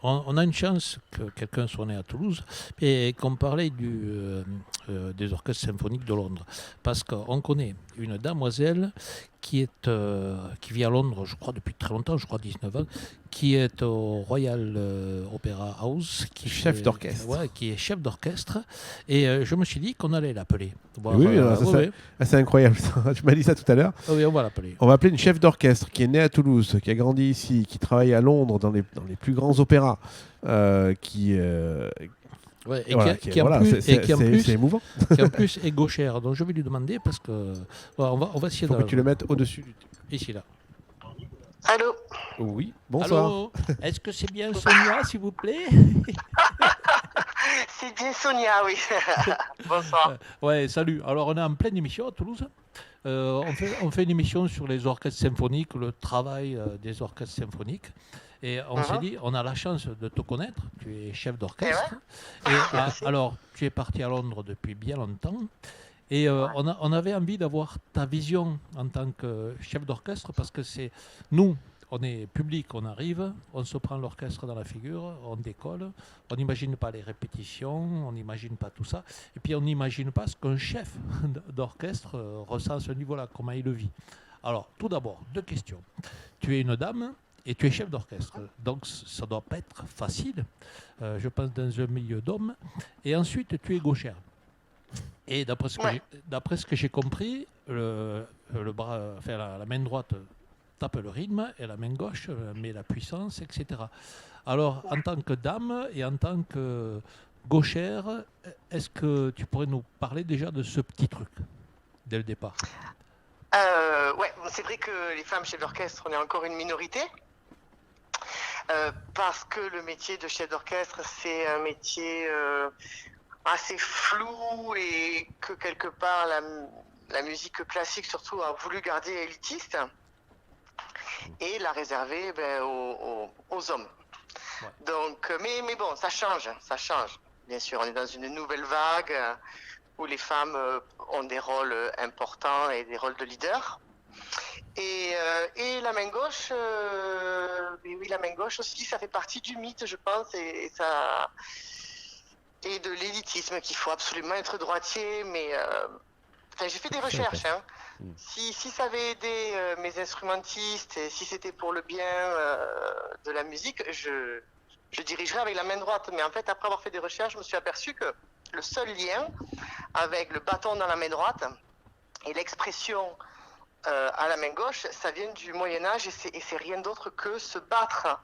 on a une chance que quelqu'un soit né à Toulouse et qu'on parlait des orchestres symphoniques de Londres. Parce qu'on connaît une demoiselle qui vit à Londres, je crois, depuis très longtemps, je crois 19 ans, qui est au Royal Opera House, Chef d'orchestre. qui est chef d'orchestre. Et je me suis dit qu'on allait l'appeler. Oui, c'est incroyable. Tu m'as dit ça tout à l'heure. Oui, on va l'appeler. On va appeler une chef d'orchestre qui est née à Toulouse, qui a grandi ici, qui travaille à Londres dans les plus grands opéras, c'est émouvant. Qui en plus est gauchère. Donc je vais lui demander parce que on va essayer. Il faut que tu le mettes au-dessus. Ici là. Allô. Oui. Bonsoir. Allô. Est-ce que c'est bien Sonia, s'il vous plaît? C'est bien Sonia, oui. Bonsoir. Ouais, salut. Alors on est en pleine émission à Toulouse. On fait une émission sur les orchestres symphoniques, le travail des orchestres symphoniques. Et on s'est dit, on a la chance de te connaître. Tu es chef d'orchestre. Alors, tu es parti à Londres depuis bien longtemps. Et on avait envie d'avoir ta vision en tant que chef d'orchestre parce que nous, on est public, on arrive, on se prend l'orchestre dans la figure, on décolle, on n'imagine pas les répétitions, on n'imagine pas tout ça. Et puis on n'imagine pas ce qu'un chef d'orchestre ressent à ce niveau-là, comment il le vit. Alors, tout d'abord, 2 questions. Tu es une dame et tu es chef d'orchestre. Donc ça ne doit pas être facile, je pense, dans un milieu d'hommes. Et ensuite, tu es gauchère. Et d'après ce que j'ai compris, la main droite tape le rythme et la main gauche met la puissance, etc. Alors, en tant que dame et en tant que gauchère, est-ce que tu pourrais nous parler déjà de ce petit truc, dès le départ? Ouais, c'est vrai que les femmes chefs d'orchestre, on est encore une minorité. Parce que le métier de chef d'orchestre, c'est un métier assez flou et que quelque part la musique classique surtout a voulu garder élitiste et la réserver aux hommes. Ouais. Donc, mais bon, ça change. Bien sûr, on est dans une nouvelle vague où les femmes ont des rôles importants et des rôles de leader. Et la main gauche, oui, la main gauche aussi, ça fait partie du mythe, je pense, et de l'élitisme, qu'il faut absolument être droitier, mais j'ai fait des recherches. Hein. Si ça avait aidé mes instrumentistes, et si c'était pour le bien de la musique, je dirigerais avec la main droite. Mais en fait, après avoir fait des recherches, je me suis aperçu que le seul lien avec le bâton dans la main droite et l'expression à la main gauche, ça vient du Moyen-Âge et c'est rien d'autre que se battre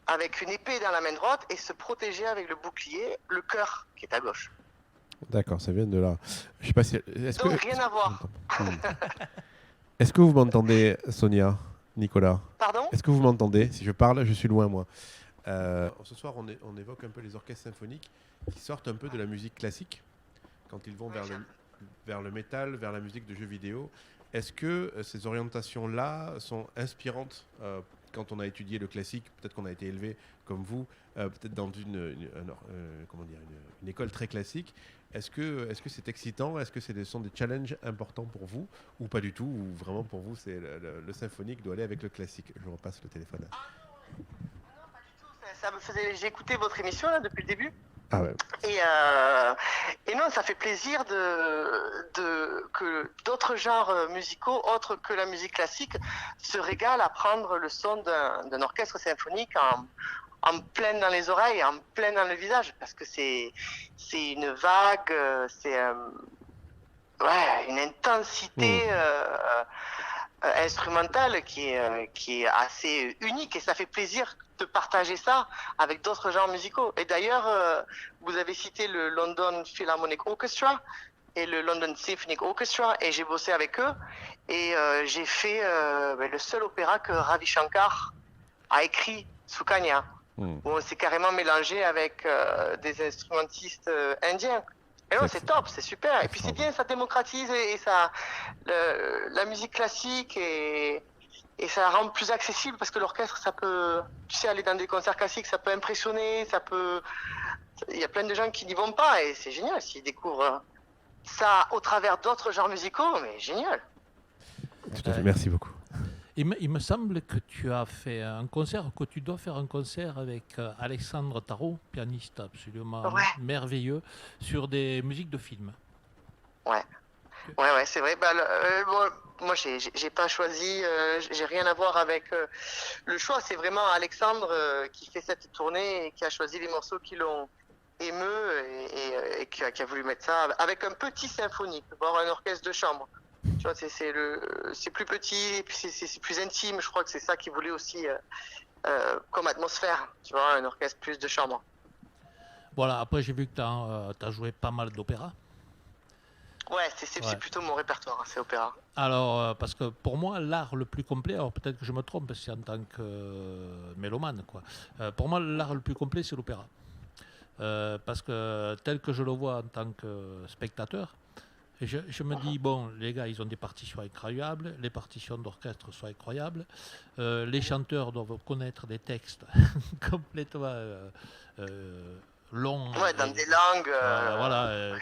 avec une épée dans la main droite et se protéger avec le bouclier, le cœur qui est à gauche. D'accord, ça vient de là. Je sais pas si. Donc rien à voir. Est-ce que vous m'entendez, Sonia, Nicolas? Pardon? Est-ce que vous m'entendez? Si je parle, je suis loin, moi. Ce soir, on évoque un peu les orchestres symphoniques qui sortent un peu de la musique classique quand ils vont vers le métal, vers la musique de jeux vidéo. Est-ce que ces orientations-là sont inspirantes quand on a étudié le classique? Peut-être qu'on a été élevé comme vous, peut-être dans une école très classique. Est-ce que c'est excitant? Est-ce que sont des challenges importants pour vous ou pas du tout? Ou vraiment pour vous, c'est le symphonique doit aller avec le classique? Je repasse le téléphone. Non, pas du tout. Ça me faisait. J'ai écouté votre émission là depuis le début. Ah ouais. Et non, ça fait plaisir que d'autres genres musicaux, autres que la musique classique, se régalent à prendre le son d'un orchestre symphonique en plein dans les oreilles, en plein dans le visage, parce que c'est une vague, c'est une intensité instrumentale qui est assez unique, et ça fait plaisir de partager ça avec d'autres genres musicaux. Et d'ailleurs, vous avez cité le London Philharmonic Orchestra et le London Symphonic Orchestra, et j'ai bossé avec eux, et j'ai fait le seul opéra que Ravi Shankar a écrit, Sukanya, où on s'est carrément mélangé avec des instrumentistes indiens. Et non, c'est top, c'est super. Et puis c'est bien, ça démocratise et ça la musique classique et ça rend plus accessible, parce que l'orchestre, ça peut, tu sais, aller dans des concerts classiques, ça peut impressionner, il y a plein de gens qui n'y vont pas, et c'est génial s'ils découvrent ça au travers d'autres genres musicaux, mais génial. Tout à fait, merci beaucoup. Il me semble que tu as fait un concert, que tu dois faire un concert avec Alexandre Tarot, pianiste absolument Ouais, merveilleux, sur des musiques de films. ouais. Ouais, c'est vrai. Bah, moi, j'ai pas choisi, j'ai rien à voir avec le choix. C'est vraiment Alexandre qui fait cette tournée et qui a choisi les morceaux qui l'ont émeu et qui a voulu mettre ça avec un petit symphonique, voire un orchestre de chambre. Tu vois, c'est plus petit et puis c'est plus intime. Je crois que c'est ça qu'il voulait aussi comme atmosphère. Tu vois, un orchestre plus de chambre. Voilà, après j'ai vu que tu as joué pas mal d'opéra. Ouais, c'est plutôt mon répertoire, hein, c'est opéra. Alors, parce que pour moi, l'art le plus complet, alors peut-être que je me trompe, c'est en tant que mélomane, quoi. Pour moi, l'art le plus complet, c'est l'opéra. Parce que tel que je le vois en tant que spectateur, je me dis, bon, les gars, ils ont des partitions incroyables, les partitions d'orchestre sont incroyables, les chanteurs doivent connaître des textes complètement longs, Ouais, dans des langues. voilà,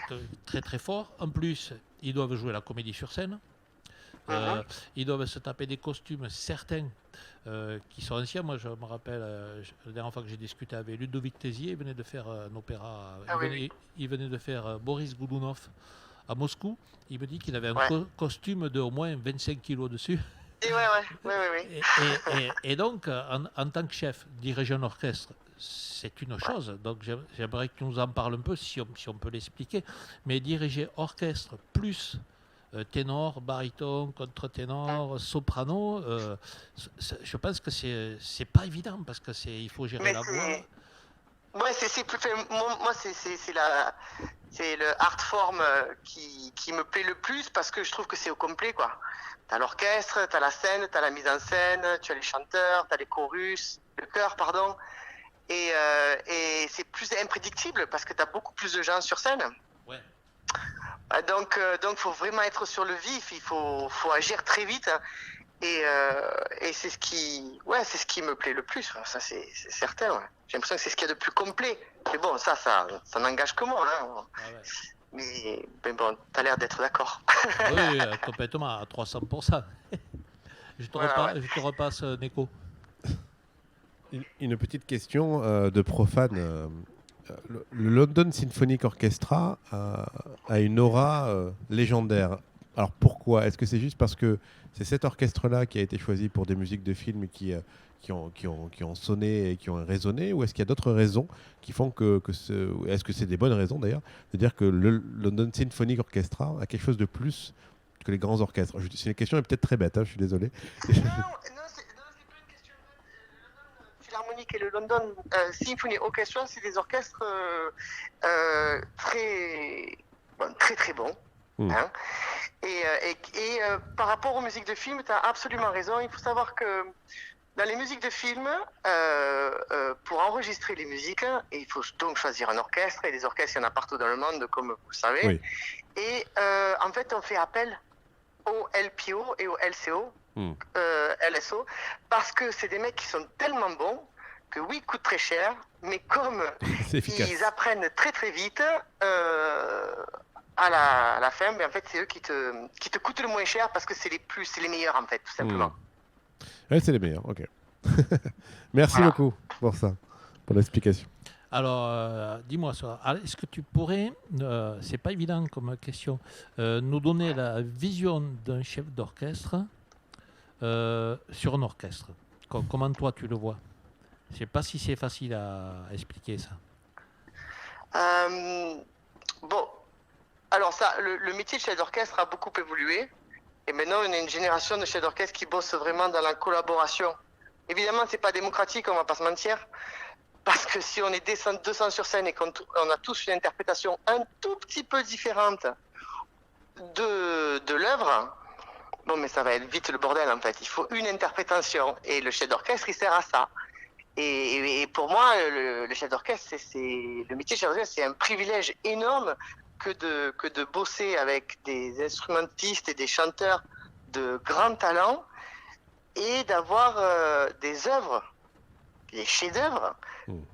très très forts. En plus, ils doivent jouer la comédie sur scène. Mhm. Ils doivent se taper des costumes certains qui sont anciens. Moi, je me rappelle, la dernière fois que j'ai discuté avec Ludovic Tézier, il venait de faire un opéra, Ah oui, oui. il venait de faire Boris Goulounov à Moscou. Il me dit qu'il avait un Ouais. costume de au moins 25 kilos dessus. Et ouais. Et donc, en tant que chef, diriger un orchestre, c'est une chose. Donc, j'aimerais que tu nous en parles un peu, si on peut l'expliquer. Mais diriger orchestre plus ténor, baryton, contre-ténor, soprano, je pense que c'est pas évident parce que il faut gérer Mais la voix. ouais, c'est plus fait. Moi, c'est le art form qui me plaît le plus parce que je trouve que c'est au complet, quoi. T'as l'orchestre, t'as la scène, t'as la mise en scène, tu as les chanteurs, t'as les chorus, le chœur, pardon. Et c'est plus imprédictible parce que t'as beaucoup plus de gens sur scène. Ouais. Donc, faut vraiment être sur le vif. Faut agir très vite. Et c'est c'est ce qui me plaît le plus. Ça, c'est certain. Ouais. J'ai l'impression que c'est ce qu'il y a de plus complet. Mais bon, ça n'engage que moi. Hein. Ah ouais. Mais bon, t'as l'air d'être d'accord. Oui, complètement, à 300%. Voilà, ouais. Je te repasse, Neko. Une petite question de profane. Le London Symphonic Orchestra a une aura légendaire. Alors pourquoi? Est-ce que c'est juste parce que c'est cet orchestre-là qui a été choisi pour des musiques de films qui ont sonné et qui ont résonné, ou est-ce qu'il y a d'autres raisons qui font est-ce que c'est des bonnes raisons d'ailleurs, de dire que le London Symphonic Orchestra a quelque chose de plus que les grands orchestres? C'est une question est peut-être très bête, hein, je suis désolé. Non, c'est pas une question. Le London Philharmonic et le London Symphony Orchestra, c'est des orchestres très bons. Mm. Hein. Par rapport aux musiques de film, tu as absolument raison. Il faut savoir que dans les musiques de film, pour enregistrer les musiques, il faut donc choisir un orchestre. Et les orchestres, il y en a partout dans le monde, comme vous le savez. Oui. Et en fait, on fait appel au LPO et au LCO, LSO, parce que c'est des mecs qui sont tellement bons que oui, coûtent très cher, mais comme ils apprennent très très vite, à la fin, mais en fait, c'est eux qui te coûtent le moins cher parce que c'est les meilleurs, en fait, tout simplement. Oui, c'est les meilleurs, ok. Merci beaucoup pour ça, pour l'explication. Alors, dis-moi ça. Est-ce que tu pourrais, c'est pas évident comme question, nous donner la vision d'un chef d'orchestre sur un orchestre? Comment toi tu le vois? Je sais pas si c'est facile à expliquer ça. Bon, alors ça, le métier de chef d'orchestre a beaucoup évolué. Et maintenant, on a une génération de chefs d'orchestre qui bossent vraiment dans la collaboration. Évidemment, c'est pas démocratique, on va pas se mentir. Parce que si on est 200 sur scène et qu'on a tous une interprétation un tout petit peu différente de l'œuvre, bon, mais ça va être vite le bordel en fait. Il faut une interprétation et le chef d'orchestre, il sert à ça. Et pour moi, le chef d'orchestre, le métier de chef d'orchestre, c'est un privilège énorme que de bosser avec des instrumentistes et des chanteurs de grand talent et d'avoir des œuvres, des chefs-d'œuvre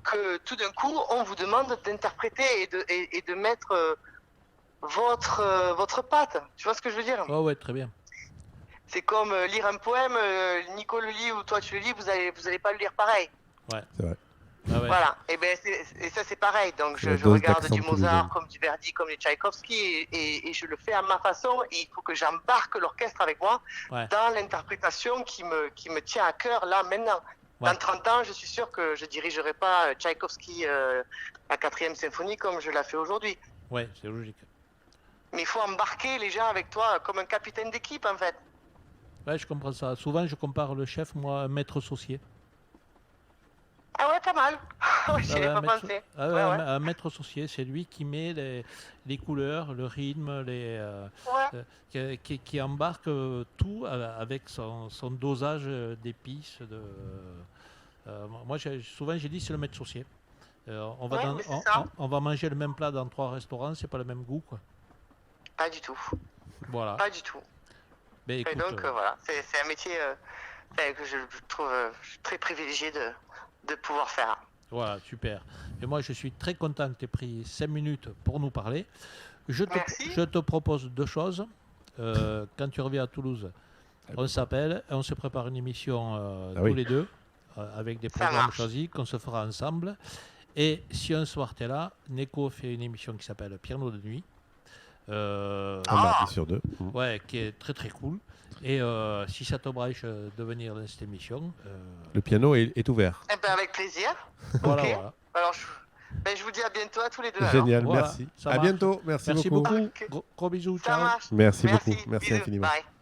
que tout d'un coup on vous demande d'interpréter et de mettre votre patte. Tu vois ce que je veux dire? Oh ouais, très bien. C'est comme lire un poème, Nico le lit ou toi tu le lis, vous allez pas le lire pareil. C'est vrai. Ah ouais. Voilà, et ça c'est pareil. Donc C'est la je dose regarde d'accent du tous les Mozart, jours. comme du Verdi, comme du Tchaïkovski, et je le fais à ma façon. Et il faut que j'embarque l'orchestre avec moi Ouais. dans l'interprétation qui me tient à cœur là maintenant. Ouais. Dans 30 ans, je suis sûr que je dirigerai pas Tchaïkovski la 4e symphonie comme je la fais aujourd'hui. Ouais, c'est logique. Mais il faut embarquer les gens avec toi comme un capitaine d'équipe en fait. Ouais, je comprends ça. Souvent, je compare le chef, moi, à un maître saucier. Ah ouais, pas mal. Ouais, j'y Ah ouais, avais un pas maître, pensé. ah ouais, Ouais, un ouais. un maître saucier, c'est lui qui met les couleurs, le rythme, Ouais. qui embarque tout avec son dosage d'épices. Moi, souvent, j'ai dit c'est le maître saucier. On va Ouais, mais c'est ça. on va manger le même plat dans 3 restaurants, c'est pas le même goût, quoi. Pas du tout. Voilà. Pas du tout. Ben Et écoute, donc voilà, c'est un métier que je trouve très privilégié de pouvoir faire. voilà, super. Et moi, je suis très content que tu aies pris 5 minutes pour nous parler. Merci. Je te propose 2 choses. Quand tu reviens à Toulouse, on s'appelle et on se prépare une émission Ah oui. tous les deux, avec des Ça programmes marche. choisis qu'on se fera ensemble. Et si un soir tu es là, Neko fait une émission qui s'appelle Piano de nuit. Un Ah. mardi sur deux. Ouais, qui est très très cool. Et si ça t'oblige de venir dans cette émission, Le piano est ouvert. Eh ben avec plaisir. voilà, Ok. voilà. Alors je vous dis à bientôt à tous les deux. alors. Génial, Voilà, merci. ça À marche. bientôt, merci Merci beaucoup. beaucoup. Ok. Gros bisous, Ça ciao. marche. Merci beaucoup, merci Bisous. infiniment. Bye.